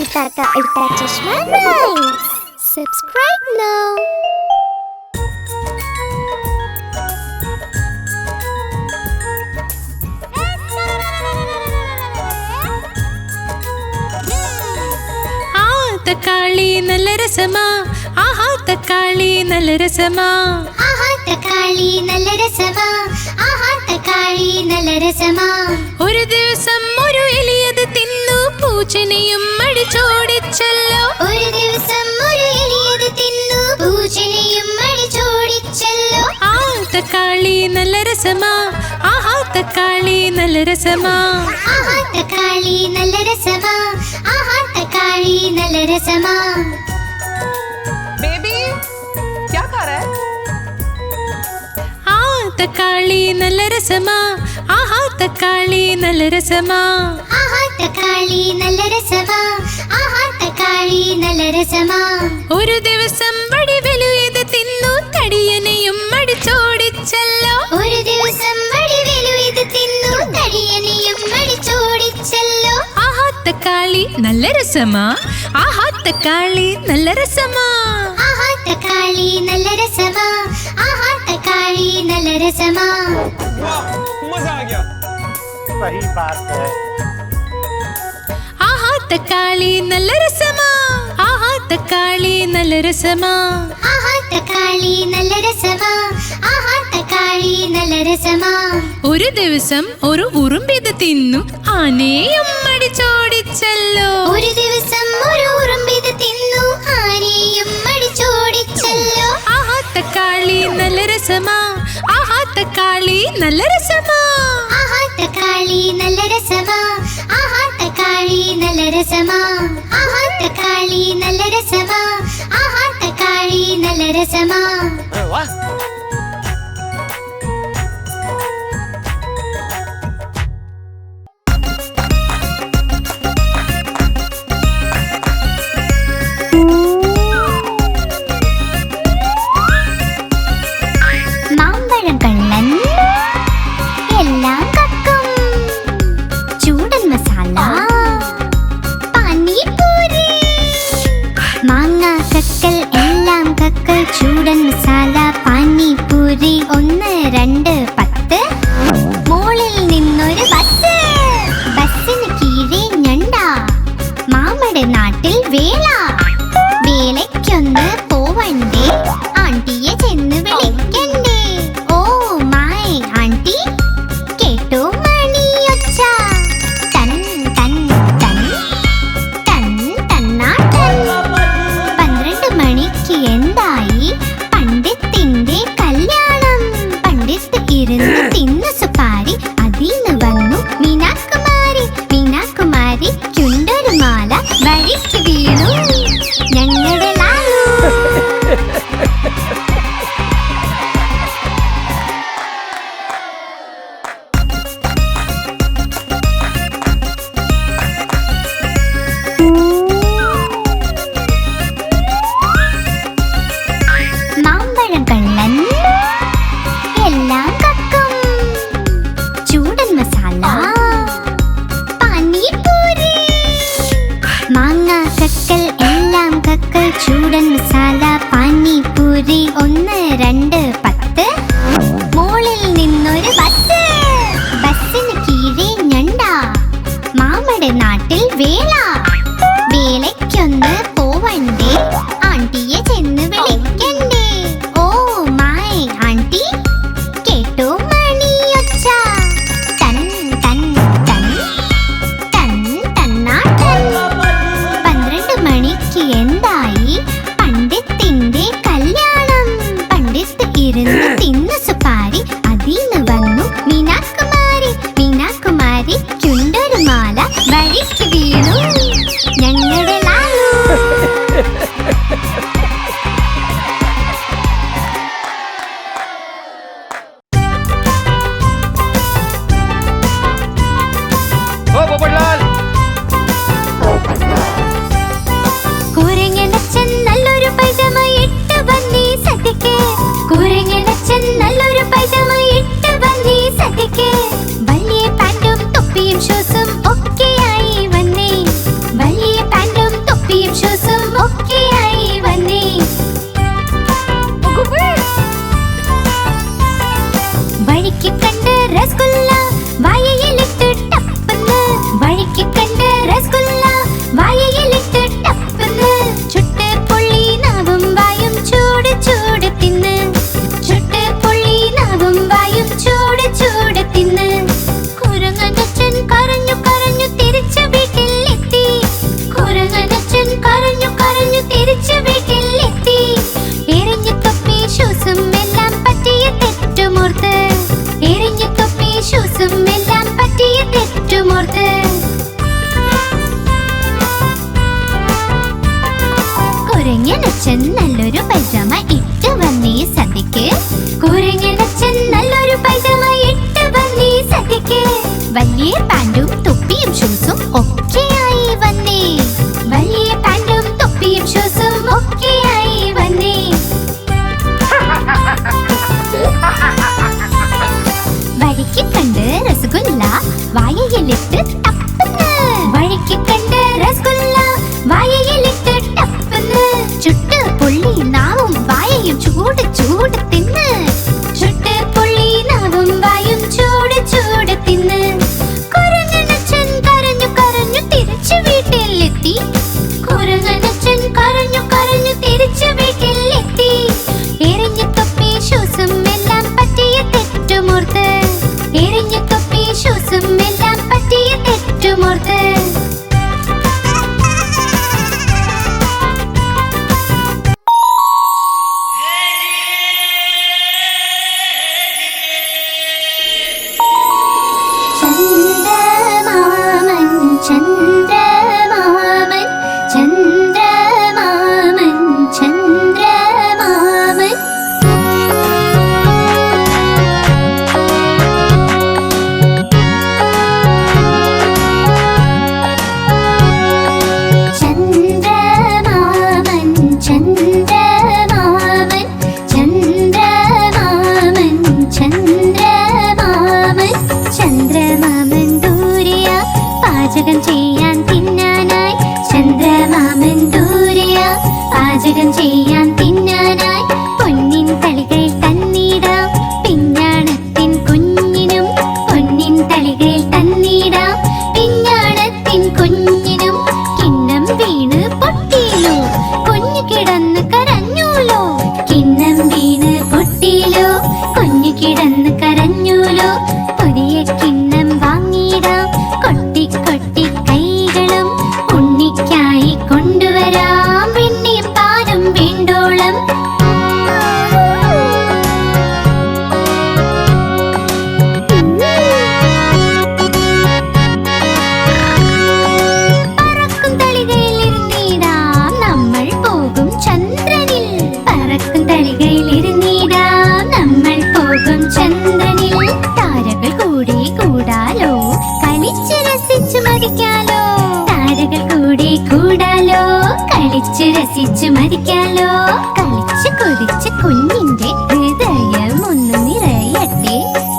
Ultra Chashma Rhymes. Subscribe now. തക്കാളി നല്ല രസമാ ആഹാ തക്കാളി നല്ല രസമാ ആഹാ തക്കാളി നല്ല രസമാ ആഹാ തക്കാളി നല്ല രസമാ ഒരു ദിവസം ഒരു എലിയത് തിന്നു പൂച്ചനെയും അടിച്ചോടിച്ചല്ലോ ഒരു ദിവസം ഒരു എലിയത് തിന്നു പൂച്ചനെയും അടിച്ചോടിച്ചല്ലോ ആ തക്കാളി നല്ല രസമാ ആഹാ തക്കാളി നല്ല രസമാ ആഹാ തക്കാളി നല്ല രസമാ ആഹാ തക്കാളി നല്ല രസമാ बेबी क्या खा रहा है? ആ തക്കാളി നല്ല രസമാ ആഹാ തക്കാളി നല്ല രസമാ ആഹാ തക്കാളി നല്ല രസമാ ആഹാ തക്കാളി നല്ല രസമാ ഒരു ദിവസം വടിവലു ഇത് തിന്നു തടിയനെയും അടിച്ചോടിച്ചല്ലോ ഒരു ദിവസം വടിവേലു ഇത് തിന്നു തടിയനെയും അടിച്ചോടിച്ചല്ലോ ആഹാ തക്കാളി നല്ല രസമാ ആഹാ തക്കാളി നല്ല രസമാ ആഹാ തക്കാളി നല്ല രസമാ ആഹാ തക്കാളി നല്ല രസമാ मजा आ गया। सही बात है। ആഹാ തക്കാളി നല്ല രസമാ ആഹാ തക്കാളി നല്ല രസമാ ആഹാ തക്കാളി നല്ല രസമാ ആഹാ തക്കാളി നല്ല രസമാ ഒരു ദിവസം ഒരു ഉറുമ്പിത് തിന്നു ആനയും അടിച്ചോടിച്ചല്ലോ ഒരു ദിവസം ഒരു ഉറുമ്പിത് തിന്നു ആനയും അടിച്ചോടിച്ചല്ലോ ആഹാ തക്കാളി നല്ല രസമാ ആഹാ തക്കാളി നല്ല രസമാ ആഹാ തക്കാളി നല്ല രസമാ ആഹാ തക്കാളി നല്ല രസമാ ആഹാ തക്കാളി നല്ല രസമാ ആഹാ തക്കാളി നല്ല രസമാ अरे वाह। മാമ്പഴം കള്ളൻ എല്ലാം കക്കും ചൂടൻ മസാല പാനിപൂരി മാങ്ങ കക്കൽ എല്ലാം കക്കൽ ചൂടൻ മസാല പാനി വലിയ പാന്റും തൊപ്പിയും ഷൂസും ഒക്കെയായി വന്നേ. വലിയ പാന്റും തൊപ്പിയും ഷൂസും ഒക്കെയായി വന്നേ. വഴിക്ക് കണ്ട് രസഗുല്ല വായയിലിട്ട് ടപ്പന്ന്. വഴിക്ക് കണ്ട് രസഗുല്ല വായയിലിട്ട് ടപ്പന്ന്. ചുട്ട് പൊള്ളി നാവും വായയും ചൂട് ചൂട് തിന്ന്. ചുട്ട് പൊള്ളി നാവും വായും ചൂട് ചൂട് തിന്ന്. കുരങ്ങനച്ഛൻ കരഞ്ഞു കരഞ്ഞു തിരിച്ചു വീട്ടിലെത്തി. കുരങ്ങനച്ഛൻ കരഞ്ഞു കരഞ്ഞു തിരിച്ചു വീട്ടിലെത്തി. എറിഞ്ഞു തൊപ്പി ഷൂസും എല്ലാം പറ്റിയ തെറ്റുമോർത്ത്. എറിഞ്ഞു തൊപ്പി ഷൂസും എല്ലാം പറ്റിയ തെറ്റുമോർത്ത്. ചന്ദ്രമാമൻ ചന്ദ്രമാമൻ ചന്ദ്രമാമൻ ചന്ദ്രമാമൻ. ചന്ദ്രമാമൻ ചന്ദ്രമാമൻ ചന്ദ്രമാമൻ ചന്ദ്രമാമൻ. ചന്ദ്രമാമൻ ദൂരെയ പാചകം ചെയ്യാൻ തിന്നാനായി. ചന്ദ്രമാമൻ ദൂരെയ പാചകം ചെയ്യാൻ തിന്നാനായി. പൊന്നിൻ തളികയിൽ തന്നിടാം പിഞ്ഞാണത്തിൻ കുഞ്ഞിനും. പൊന്നിൻ തളികയിൽ തന്നിടാം പിഞ്ഞാണത്തിൻ കുഞ്ഞിനും. കിണ്ണം വീണ് പൊട്ടിയിലോ കുഞ്ഞു കിടന്ന് കരഞ്ഞൂലോ. കിണ്ണം വീണ് പൊട്ടിയിലോ കുഞ്ഞു കിടന്ന് കരഞ്ഞൂലോ. പുതിയ കിണ്ണം വാങ്ങിയിടാം കൊട്ടി കൊട്ടി കൈകളും. ഉണ്ണിക്കായി കൊണ്ടുവരാം വെണ്ണയും പാലും വേണ്ടോളം. പറക്കും തളികയിൽ ഇരുന്നിടാം നമ്മൾ പോകും ചന്ദ്രനിൽ. പറക്കും തളികയിൽ ഇരുന്നിടാം നമ്മൾ പോകും ചന്ദ്രനിൽ. താരകൾ കൂടി കൂടാലോ കളിച്ച് രസിച്ചു മതിക്കാലോ. താരകൾ കൂടി കൂടാലോ കളിച്ച് രസിച്ചു മതിക്കാലോ. കളിച്ച് കൊതിച്ച് കുഞ്ഞിന്റെ ഹൃദയം ഒന്ന് നിറയട്ടെ.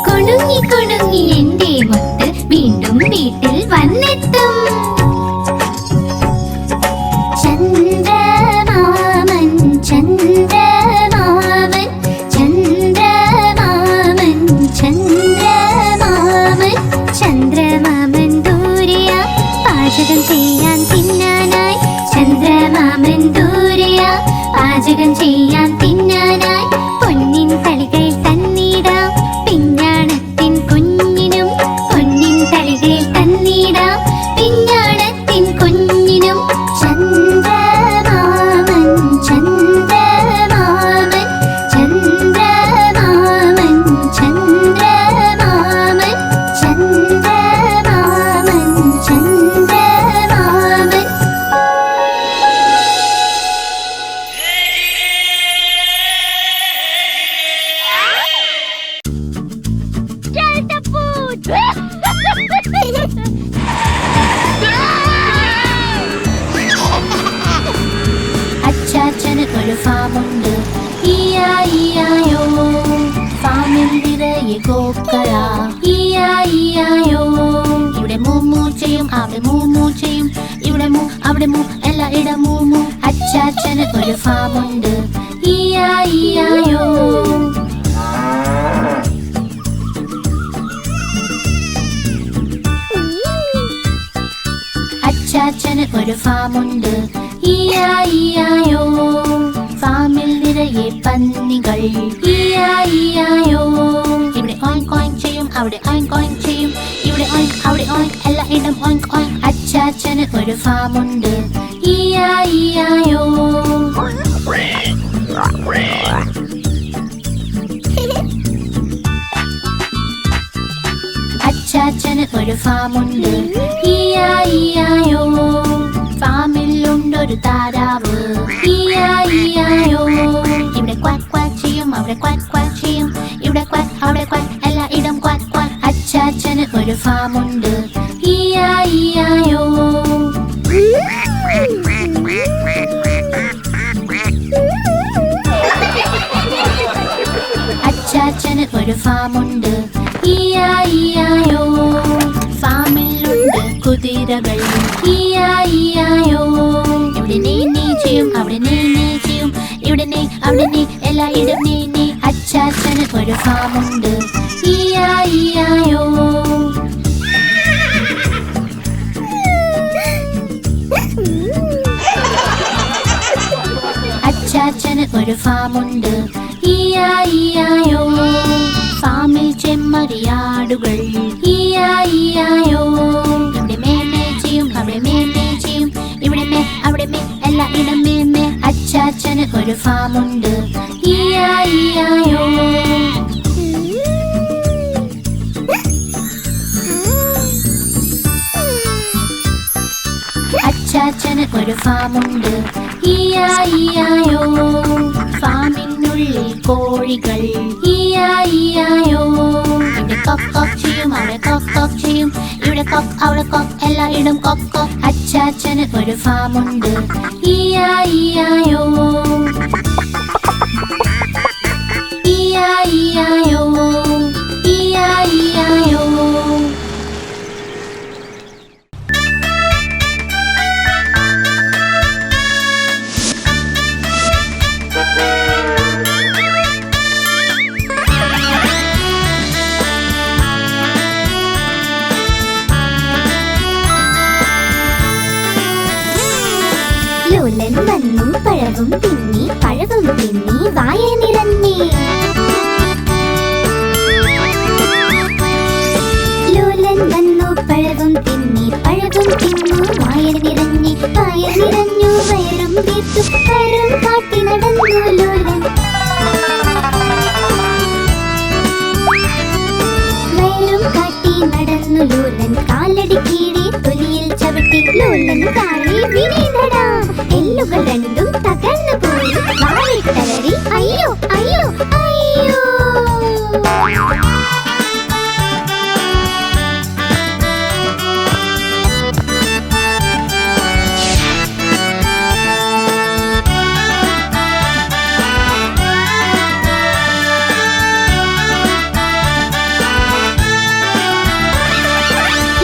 കുണുങ്ങി കുണുങ്ങി എന്റെ മുത്ത് വീണ്ടും വീട്ടിൽ വന്നെത്തും. ചന്ദ്രമാമൻ ചന്ദ്രമാമൻ ചന്ദ്രമാമൻ ചന്ദ്രമാമൻ. ചന്ദ്രമാമൻ ദൂരെയ പാചകം ചെയ്യാൻ തിന്നാനായി. ചന്ദ്രമാമൻ ദൂരെയ പാചകം ചെയ്യാൻ തിന്നാനായി. പൊന്നിൻ തളികയിൽ തന്നിടാം പിഞ്ഞാണത്തിൻ കുഞ്ഞിനും. പൊന്നിൻ തളികയിൽ തന്നിടാം പിഞ്ഞാണത്തിൻ കുഞ്ഞിനും. ചന്ദ്രമാമൻ ചന്ദ്രമാമൻ ചന്ദ്രമാമൻ ചന്ദ്രമാമൻ ചന്ദ്രമാമൻ ചന്ദ്രമാമൻ. അച്ചാച്ചന് ഒരു ഫാമുണ്ട്. ഇയായിയായോ ഫാമിൽ നിറയെ കോക്കള. ഇയായിയായോ ഇവിടെ മൂമൂ ചെയ്യും അവിടെ മൂമൂ ചെയ്യും. ഇവിടെ മൂ അവിടെ മൂ എല്ലായിടം മൂമൂ. അച്ചാച്ചന് ഒരു ഫാമുണ്ട്. ഇയായിയായോ. അച്ചാച്ചന് ഒരു ഫാമുണ്ട്. ഇയായിയായോ ഫാമിൽ നിറയെ പന്നികൾ. ഇയായിയായോ ഇവിടെ ഓയിങ്ക് ഓയിങ്ക് ചെയ്യും അവിടെ ഓയിങ്ക് ഓയിങ്ക് ചെയ്യും. ഇവിടെ ഓയിങ്ക് അവിടെ ഓയിങ്ക് എല്ലായിടം ഓയിങ്ക് ഓയിങ്ക്. അച്ചാച്ചന് ഒരു ഫാമുണ്ട്. ഇയായിയായോ. അച്ചാച്ചന് ഒരു ഫാമുണ്ട്. ഇയായിയായോ ഫാമിലുണ്ടൊരു താരാവ്. ഇയായിയായോ ഇവിടെ ക്വാക്ക് ക്വാക്ക് ചെയ്യും അവിടെ ക്വാക്ക് ക്വാക്ക് ചെയ്യും. ഇവിടെ ക്വാക്ക് അവിടെ ക്വാക്ക് എല്ലായിടം ക്വാക്ക് ക്വാക്ക്. അച്ചാച്ചന് ഒരു ഒരു ഫാമുണ്ട്. ഇ-ഐ-ഇ-ഐ-ഒ. അച്ചാച്ചന് ഒരു ഫാമുണ്ട്. ഇ-ഐ-ഇ-ഐ-ഒ. ഫാമിലുണ്ട് കുതിരകൾ. ഇ-ഐ-ഇ-ഐ-ഒ. ഇവിടെ നീ ചെയ്യും, അവിടെ നീ ചെയ്യും, ഇവിടെ നീ അവിടെ നീ എല്ലായിടും നീ. അച്ചാച്ചന് ഒരു ഫാമുണ്ട്. ഇ-ഐ-ഇ-ഐ-ഒ. അച്ചാച്ചന് ഒരു ഫാമുണ്ട്. ഇ-ഐ-ഇ-ഐ-ഒ. ഫാമിൽ ചെമ്മരിയാടുകൾ. ഇ-ഐ-ഇ-ഐ-ഒ. ഇവിടെ മേമേ ചെയ്യും, അവിടെ മേമേ ചെയ്യും, ഇവിടെ മേ അവിടെ മേ എല്ലായിടം മേമേ. അച്ചാച്ചന് ഒരു ഫാമുണ്ട്. ഇ-ഐ-ഇ-ഐ-ഒ. അച്ചാച്ചന് ഒരു ഫാമുണ്ട്. ഇ-ഐ-ഇ-ഐ-ഒ. ഫാമിനുള്ളിൽ കോഴികൾ. ഇ-ഐ-ഇ-ഐ-ഒ. ഇവിടെ കൊക്ക് കൊക്ക് ചെയ്യും, അവിടെ കൊക്ക് കൊക്ക് ചെയ്യും, ഇവിടെ കൊക്ക് അവിടെ കൊക്ക് എല്ലായിടും കൊക്ക് കൊക്ക്. അച്ചാച്ചന് ഒരു ഫാമുണ്ട്. ഇ-ഐ-ഇ-ഐ-ഒ. ഇ-ഐ-ഇ-ഐ-ഒ. ഇ-ഐ-ഇ-ഐ-ഒ. ലോലൻ വന്നു പഴവും തിന്നി, പഴവും തിന്നി വായ നിറഞ്ഞി. ലോലൻ വന്നു പഴവും തിന്നി, പഴവും തിന്നു വായ നിറഞ്ഞി. വായ നിറഞ്ഞു വയറും തീർത്തു, വയറും കാട്ടി നടന്നു ലോലൻ. വയറും കാട്ടി നടന്നു ലോലൻ. കാലടി കീഴെ തൊലിയിൽ ചവിട്ടി ലോലൻ താഴെ വീണടാ. എല്ലുകൾ രണ്ടും തകർന്നു പോയി. വാലിട്ടലറി അയ്യോ അയ്യോ അയ്യോ.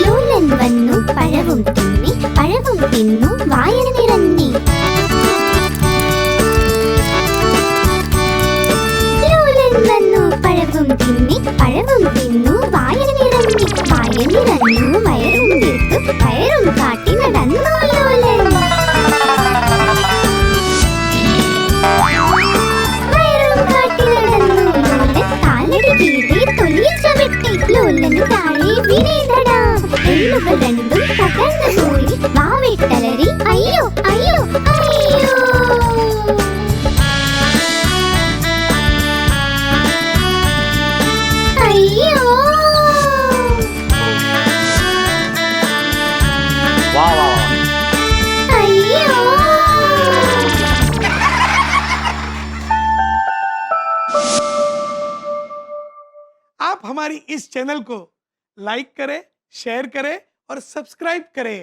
ലോലൻ വന്നു പഴവും തിന്നി, പഴവും തിന്നു വായന നിറഞ്ഞി. ലോലൻ വന്നു പഴവും തിന്നി, പഴവും തിന്നു വായന നിറഞ്ഞി. വായ നിറഞ്ഞു വയറും തീർത്തു, വയറും കാട്ടി നടന്നു ലോലൻ. വയറും കാട്ടി നടന്നു ലോലൻ. കാലടി കീഴെ തൊലിയിൽ ചവിട്ടി ലോലൻ താഴെ വീണടാ. എല്ലുകൾ രണ്ടും തകർന്നു പോയി. വാവിട്ടലറി അയ്യോ അയ്യോ അയ്യോ. അയ്യോ. वाह वाह वाह. അയ്യോ. आप हमारी इस चैनल को लाइक करें, शेयर करें और सब्सक्राइब करें।